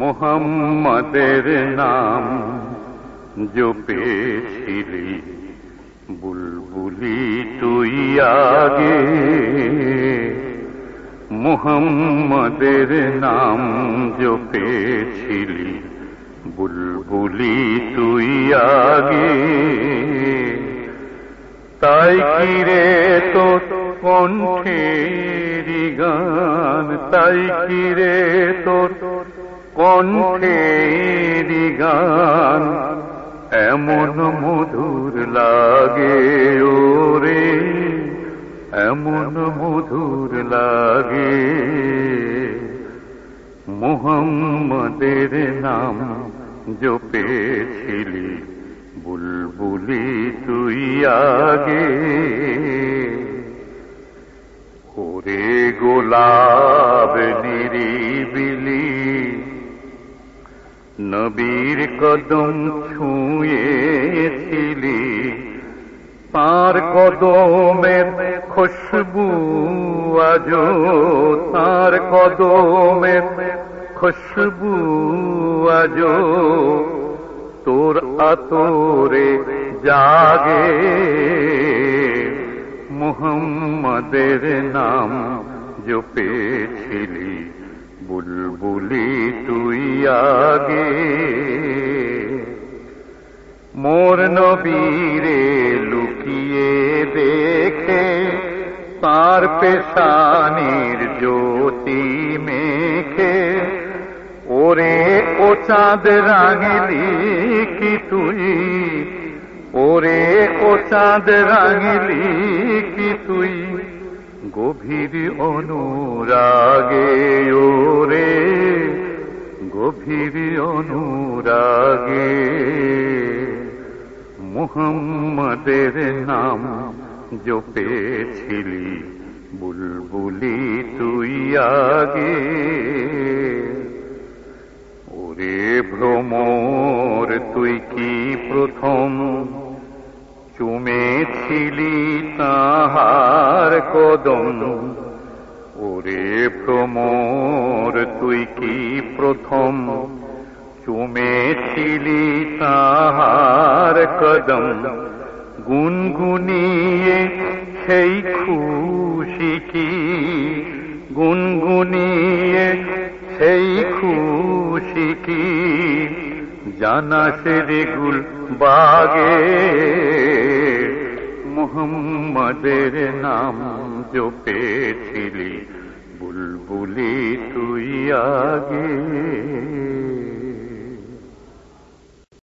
মোহাম্মদের নাম জপেছিলি বুলবুলি তুই আগে, মোহাম্মদের নাম জপেছিলি বুলবুলি তুই আগে। তাই কিরে তোর কণ্ঠেরি গান, তাই কিরে তোর কণ্ঠেরি গান এমন মধুর লাগে ওরে, এমন মধুর লাগে। মোহাম্মদের নাম জপেছিলি বুলবুলি তুই আগে। ওরে গোলাপ নিরিবিলি নবীর কদম ছুঁয়েছিলি, তার কদমের খুশবু আজো, তার কদমের খুশবু আজো তোর আতরে জাগে। মোহাম্মদের নাম জপেছিলি বুলবুলি তুই আগে। মোর নবীরে লুকিয়ে দেখে তার পেশানির জ্যোতি মেখে, ওরে ও চাঁদ রাঙিলি কি তুই, ওরে ও চাঁদ রাঙিলি কি তুই গভীর অনুরাগে, ওরে গভীর অনুরাগে। মুহাম্মাদের নাম জপেছিলি বুলবুলি তুই আগে। ওরে ভ্রমর তুই কি প্রথম চুমেছিলি তাহার কদম, ওরে ভ্রমর তুই কি প্রথম চুমেছিলি তাহার কদম। গুনগুনিয়ে সেই খুশি কি, গুনগুনিয়ে সেই খুশি কি জানাস রে গুল বাগে। মুহাম্মাদের নাম জপেছিলি বুলবুলি তুই আগে।